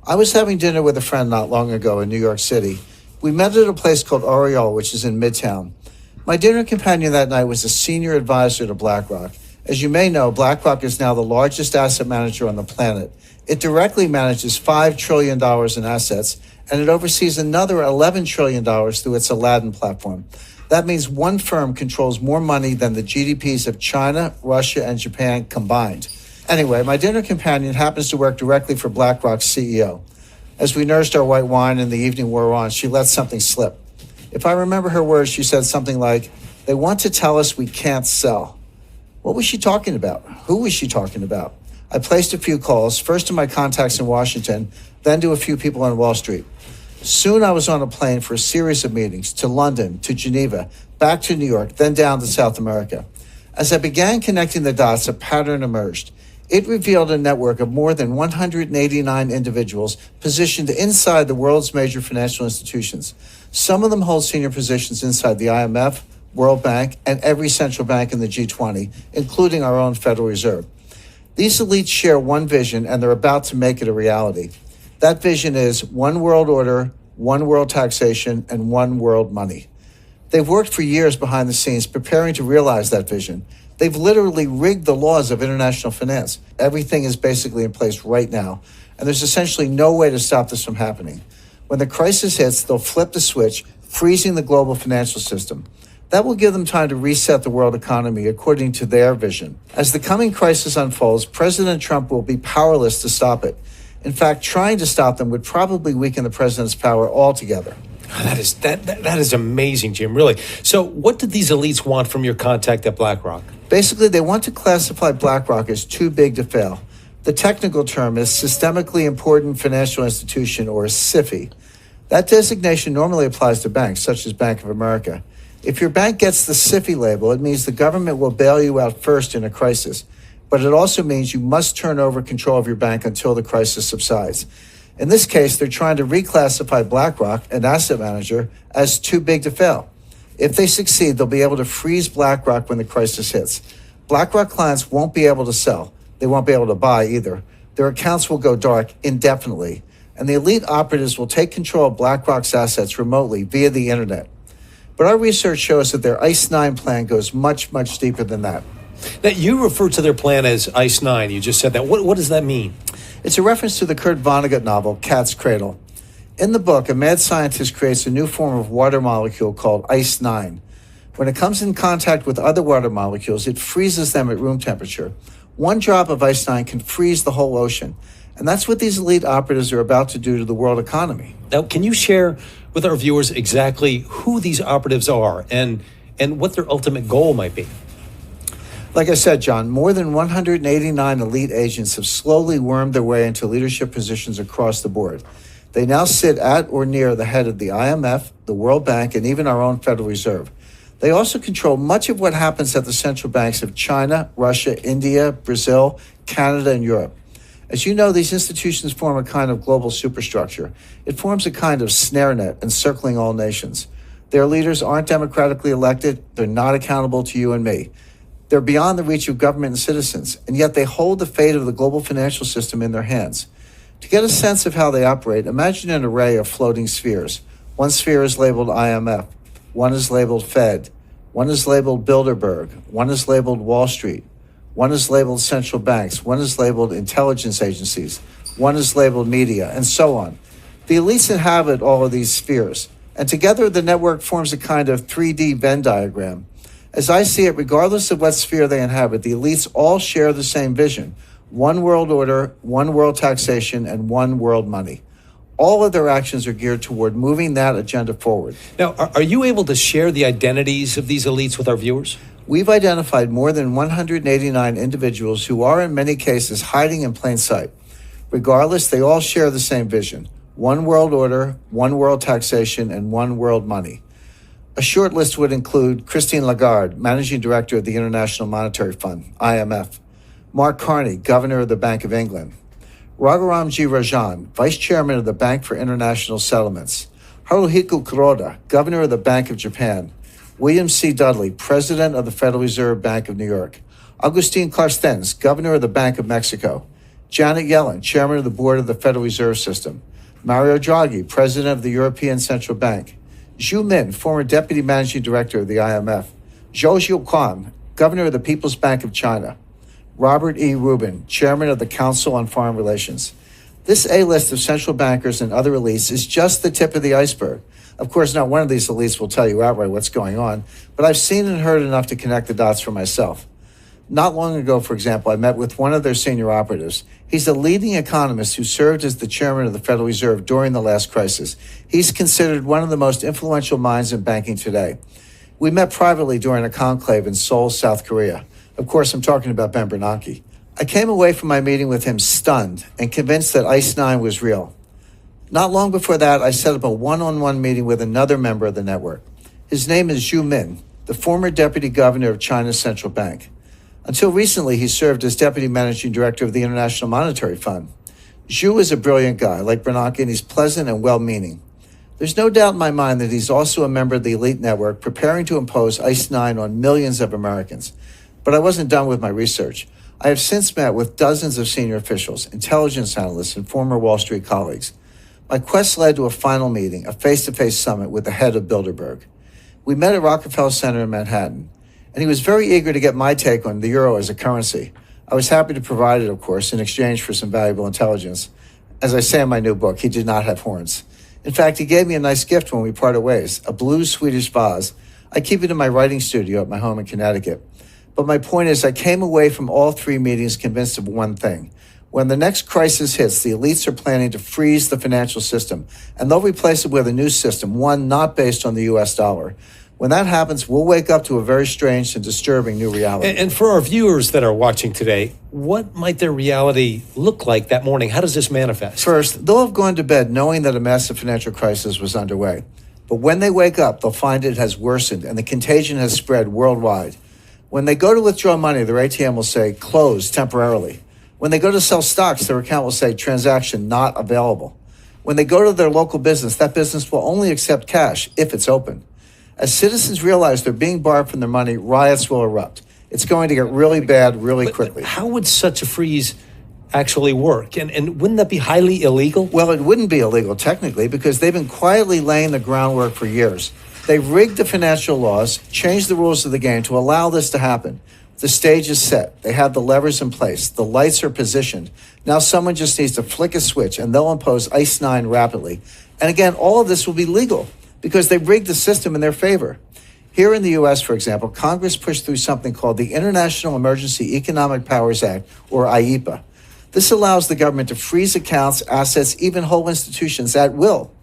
I was having dinner with a friend not long ago in New York City. We met at a place called Oriole, which is in Midtown. My dinner companion that night was a senior advisor to BlackRock. As you may know, BlackRock is now the largest asset manager on the planet. It directly manages $5 trillion in assets, and it oversees another $11 trillion through its Aladdin platform. That means one firm controls more money than the GDPs of China, Russia, and Japan combined. Anyway, my dinner companion happens to work directly for BlackRock's CEO. As we nursed our white wine and the evening wore on, she let something slip. If I remember her words, she said something like, "They want to tell us we can't sell." What was she talking about? Who was she talking about? I placed a few calls, first to my contacts in Washington, then to a few people on Wall Street. Soon I was on a plane for a series of meetings to London, to Geneva, back to New York, then down to South America. As I began connecting the dots, a pattern emerged. It revealed a network of more than 189 individuals positioned inside the world's major financial institutions. Some of them hold senior positions inside the IMF, World Bank, and every central bank in the G20, including our own Federal Reserve. These elites share one vision, and they're about to make it a reality. That vision is one world order, one world taxation, and one world money. They've worked for years behind the scenes preparing to realize that vision. They've literally rigged the laws of international finance. Everything is basically in place right now, and there's essentially no way to stop this from happening. When the crisis hits, they'll flip the switch, freezing the global financial system. That will give them time to reset the world economy according to their vision. As the coming crisis unfolds, President Trump will be powerless to stop it. In fact, trying to stop them would probably weaken the president's power altogether. That is amazing, Jim, really. So what did these elites want from your contact at BlackRock? Basically, they want to classify BlackRock as too big to fail. The technical term is Systemically Important Financial Institution, or SIFI. That designation normally applies to banks, such as Bank of America. If your bank gets the SIFI label, it means the government will bail you out first in a crisis. But it also means you must turn over control of your bank until the crisis subsides. In this case, they're trying to reclassify BlackRock, an asset manager, as too big to fail. If they succeed, they'll be able to freeze BlackRock when the crisis hits. BlackRock clients won't be able to sell. They won't be able to buy either. Their accounts will go dark indefinitely. And the elite operatives will take control of BlackRock's assets remotely via the internet. But our research shows that their ICE 9 plan goes much, much deeper than that. Now, you refer to their plan as ICE 9. You just said that. What does that mean? It's a reference to the Kurt Vonnegut novel, Cat's Cradle. In the book, a mad scientist creates a new form of water molecule called ICE 9. When it comes in contact with other water molecules, it freezes them at room temperature. One drop of ICE 9 can freeze the whole ocean. And that's what these elite operatives are about to do to the world economy. Now, can you share with our viewers exactly who these operatives are and what their ultimate goal might be? Like I said, John, more than 189 elite agents have slowly wormed their way into leadership positions across the board. They now sit at or near the head of the IMF, the World Bank, and even our own Federal Reserve. They also control much of what happens at the central banks of China, Russia, India, Brazil, Canada, and Europe. As you know, these institutions form a kind of global superstructure. It forms a kind of snare net encircling all nations. Their leaders aren't democratically elected. They're not accountable to you and me. They're beyond the reach of government and citizens, and yet they hold the fate of the global financial system in their hands. To get a sense of how they operate, imagine an array of floating spheres. One sphere is labeled IMF. One is labeled Fed. One is labeled Bilderberg. One is labeled Wall Street. One is labeled central banks. One is labeled intelligence agencies. One is labeled media, and so on. The elites inhabit all of these spheres, and together the network forms a kind of 3D Venn diagram. As I see it, regardless of what sphere they inhabit, the elites all share the same vision: one world order, one world taxation, and one world money. All of their actions are geared toward moving that agenda forward. Now, are you able to share the identities of these elites with our viewers? We've identified more than 189 individuals who are in many cases hiding in plain sight. Regardless, they all share the same vision: one world order, one world taxation, and one world money. A short list would include Christine Lagarde, Managing Director of the International Monetary Fund, IMF; Mark Carney, Governor of the Bank of England; Raghuram G. Rajan, Vice Chairman of the Bank for International Settlements; Haruhiko Kuroda, Governor of the Bank of Japan; William C. Dudley, President of the Federal Reserve Bank of New York; Agustin Carstens, Governor of the Bank of Mexico; Janet Yellen, chairman of the board of the Federal Reserve System, Mario Draghi, president of the European Central Bank, Zhu Min, former deputy managing director of the IMF, Zhou Zhiuquan, governor of the People's Bank of China, Robert E. Rubin, chairman of the Council on Foreign Relations. This A-list of central bankers and other elites is just the tip of the iceberg. Of course, not one of these elites will tell you outright what's going on, but I've seen and heard enough to connect the dots for myself. Not long ago, for example, I met with one of their senior operatives. He's a leading economist who served as the chairman of the Federal Reserve during the last crisis. He's considered one of the most influential minds in banking today. We met privately during a conclave in Seoul, South Korea. Of course, I'm talking about Ben Bernanke. I came away from my meeting with him stunned and convinced that ICE 9 was real. Not long before that, I set up a one-on-one meeting with another member of the network. His name is Zhu Min, the former deputy governor of China's central bank. Until recently, he served as deputy managing director of the International Monetary Fund. Zhu is a brilliant guy, like Bernanke, and he's pleasant and well-meaning. There's no doubt in my mind that he's also a member of the elite network preparing to impose ICE 9 on millions of Americans. But I wasn't done with my research. I have since met with dozens of senior officials, intelligence analysts, and former Wall Street colleagues. My quest led to a final meeting, a face-to-face summit with the head of Bilderberg. We met at Rockefeller Center in Manhattan, and he was very eager to get my take on the euro as a currency. I was happy to provide it, of course, in exchange for some valuable intelligence. As I say in my new book, he did not have horns. In fact, he gave me a nice gift when we parted ways, a blue Swedish vase. I keep it in my writing studio at my home in Connecticut. But my point is, I came away from all three meetings convinced of one thing. When the next crisis hits, the elites are planning to freeze the financial system, and they'll replace it with a new system, one not based on the U.S. dollar. When that happens, we'll wake up to a very strange and disturbing new reality. And for our viewers that are watching today, what might their reality look like that morning? How does this manifest? First, they'll have gone to bed knowing that a massive financial crisis was underway. But when they wake up, they'll find it has worsened and the contagion has spread worldwide. When they go to withdraw money, their ATM will say, closed temporarily. When they go to sell stocks, their account will say, transaction not available. When they go to their local business, that business will only accept cash if it's open. As citizens realize they're being barred from their money, riots will erupt. It's going to get really bad really quickly. How would such a freeze actually work? And wouldn't that be highly illegal? Well, it wouldn't be illegal technically because they've been quietly laying the groundwork for years. They've rigged the financial laws, changed the rules of the game to allow this to happen. The stage is set. They have the levers in place. The lights are positioned. Now someone just needs to flick a switch and they'll impose ICE 9 rapidly. And again, all of this will be legal because they've rigged the system in their favor. Here in the U.S., for example, Congress pushed through something called the International Emergency Economic Powers Act, or IEPA. This allows the government to freeze accounts, assets, even whole institutions at will.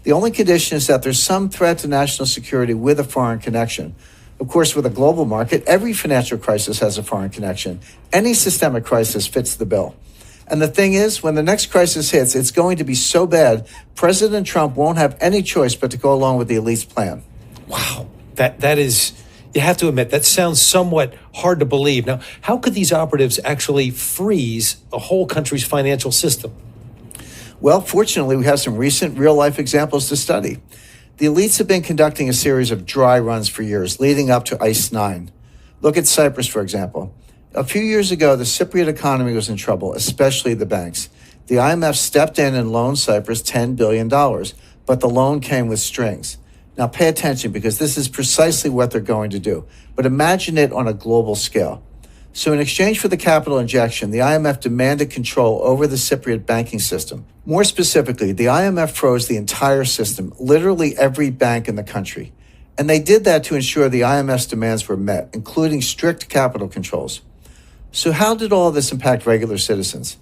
The only condition is that there's some threat to national security with a foreign connection. Of course, with a global market, every financial crisis has a foreign connection. Any systemic crisis fits the bill. And the thing is, when the next crisis hits, it's going to be so bad, President Trump won't have any choice but to go along with the elite's plan. Wow. That is, you have to admit, that sounds somewhat hard to believe. Now, how could these operatives actually freeze a whole country's financial system? Well, fortunately, we have some recent real-life examples to study. The elites have been conducting a series of dry runs for years, leading up to ICE 9. Look at Cyprus, for example. A few years ago, the Cypriot economy was in trouble, especially the banks. The IMF stepped in and loaned Cyprus $10 billion, but the loan came with strings. Now, pay attention because this is precisely what they're going to do. But imagine it on a global scale. So in exchange for the capital injection, the IMF demanded control over the Cypriot banking system. More specifically, the IMF froze the entire system, literally every bank in the country. And they did that to ensure the IMF's demands were met, including strict capital controls. So how did all of this impact regular citizens?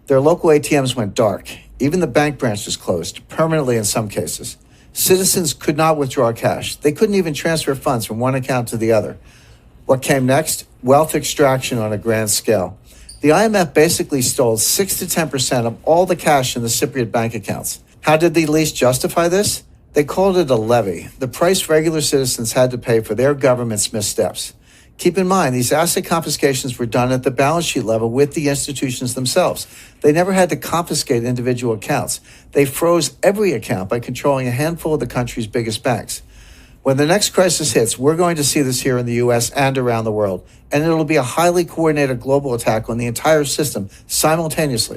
Their local ATMs went dark. Even the bank branch was closed, permanently in some cases. Citizens could not withdraw cash. They couldn't even transfer funds from one account to the other. What came next? Wealth extraction on a grand scale. The IMF basically stole 6 to 10% of all the cash in the Cypriot bank accounts. How did the elites justify this? They called it a levy, the price regular citizens had to pay for their government's missteps. Keep in mind, these asset confiscations were done at the balance sheet level with the institutions themselves. They never had to confiscate individual accounts. They froze every account by controlling a handful of the country's biggest banks. When the next crisis hits, we're going to see this here in the US and around the world, and it'll be a highly coordinated global attack on the entire system simultaneously.